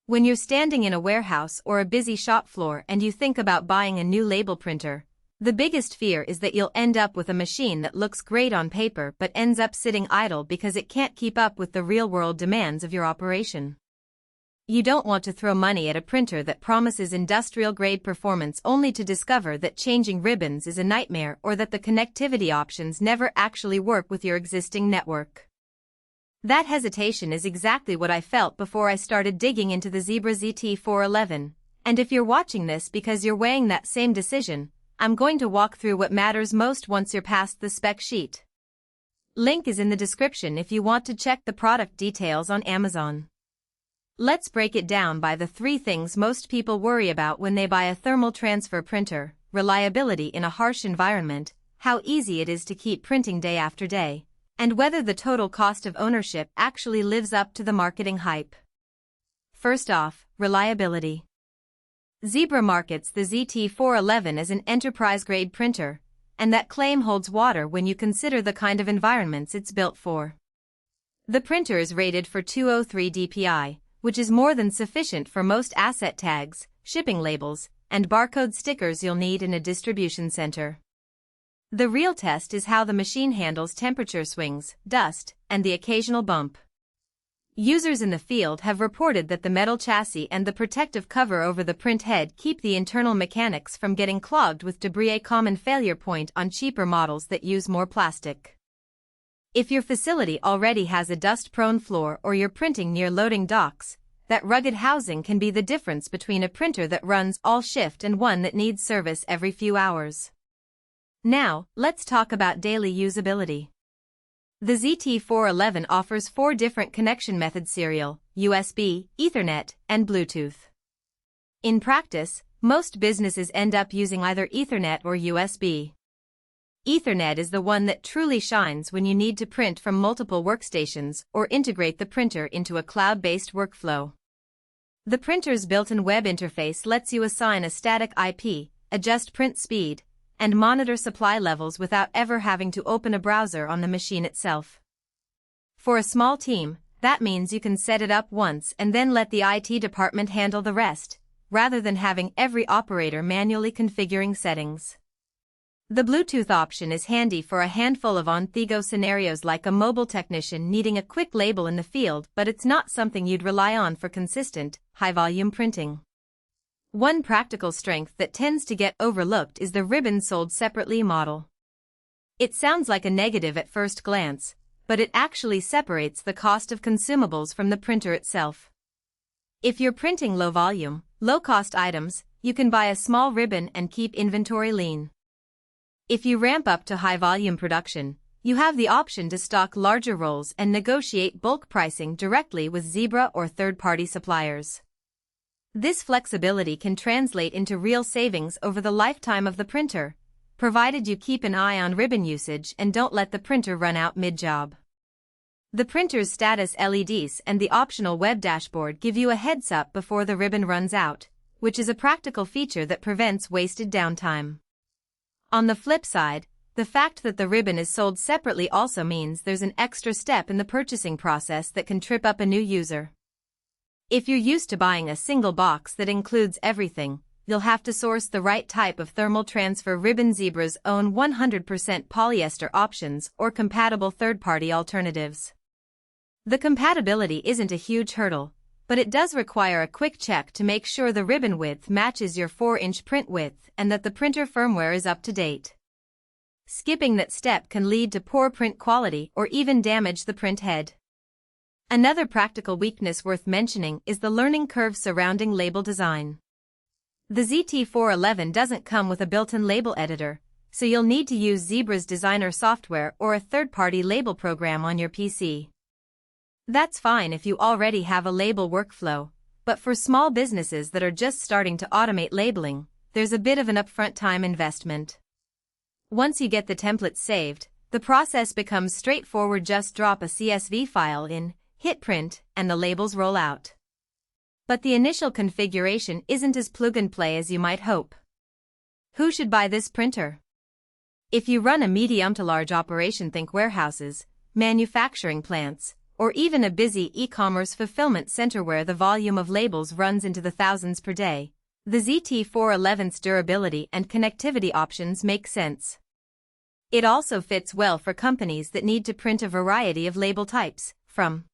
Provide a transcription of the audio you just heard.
When you're standing in a warehouse or a busy shop floor and you think about buying a new label printer, the biggest fear is that you'll end up with a machine that looks great on paper but ends up sitting idle because it can't keep up with the real-world demands of your operation. You don't want to throw money at a printer that promises industrial-grade performance only to discover that changing ribbons is a nightmare or that the connectivity options never actually work with your existing network. That hesitation is exactly what I felt before I started digging into the Zebra ZT411, and if you're watching this because you're weighing that same decision, I'm going to walk through what matters most once you're past the spec sheet. Link is in the description if you want to check the product details on Amazon. Let's break it down by the 3 things most people worry about when they buy a thermal transfer printer: reliability in a harsh environment, how easy it is to keep printing day after day, and whether the total cost of ownership actually lives up to the marketing hype. First off, reliability. Zebra markets the ZT411 as an enterprise-grade printer, and that claim holds water when you consider the kind of environments it's built for. The printer is rated for 203 dpi, which is more than sufficient for most asset tags, shipping labels, and barcode stickers you'll need in a distribution center. The real test is how the machine handles temperature swings, dust, and the occasional bump. Users in the field have reported that the metal chassis and the protective cover over the print head keep the internal mechanics from getting clogged with debris, a common failure point on cheaper models that use more plastic. If your facility already has a dust-prone floor or you're printing near loading docks, that rugged housing can be the difference between a printer that runs all shift and one that needs service every few hours. Now, let's talk about daily usability. The ZT411 offers 4 different connection methods: serial, USB, Ethernet, and Bluetooth. In practice, most businesses end up using either Ethernet or USB. Ethernet is the one that truly shines when you need to print from multiple workstations or integrate the printer into a cloud-based workflow. The printer's built-in web interface lets you assign a static IP, adjust print speed, and monitor supply levels without ever having to open a browser on the machine itself. For a small team, that means you can set it up once and then let the IT department handle the rest, rather than having every operator manually configuring settings. The Bluetooth option is handy for a handful of on-the-go scenarios like a mobile technician needing a quick label in the field, but it's not something you'd rely on for consistent, high-volume printing. One practical strength that tends to get overlooked is the ribbon sold separately model. It sounds like a negative at first glance, but it actually separates the cost of consumables from the printer itself. If you're printing low-volume, low-cost items, you can buy a small ribbon and keep inventory lean. If you ramp up to high-volume production, you have the option to stock larger rolls and negotiate bulk pricing directly with Zebra or third-party suppliers. This flexibility can translate into real savings over the lifetime of the printer, provided you keep an eye on ribbon usage and don't let the printer run out mid-job. The printer's status LEDs and the optional web dashboard give you a heads-up before the ribbon runs out, which is a practical feature that prevents wasted downtime. On the flip side, the fact that the ribbon is sold separately also means there's an extra step in the purchasing process that can trip up a new user. If you're used to buying a single box that includes everything, you'll have to source the right type of thermal transfer ribbon. Zebra's own 100% polyester options or compatible third-party alternatives. The compatibility isn't a huge hurdle, but it does require a quick check to make sure the ribbon width matches your 4-inch print width and that the printer firmware is up to date. Skipping that step can lead to poor print quality or even damage the print head. Another practical weakness worth mentioning is the learning curve surrounding label design. The ZT411 doesn't come with a built-in label editor, so you'll need to use Zebra's designer software or a third-party label program on your PC. That's fine if you already have a label workflow, but for small businesses that are just starting to automate labeling, there's a bit of an upfront time investment. Once you get the templates saved, the process becomes straightforward. Just drop a CSV file in, hit print, and the labels roll out. But the initial configuration isn't as plug-and-play as you might hope. Who should buy this printer? If you run a medium to large operation, think warehouses, manufacturing plants, or even a busy e-commerce fulfillment center where the volume of labels runs into the thousands per day, the ZT411's durability and connectivity options make sense. It also fits well for companies that need to print a variety of label types, from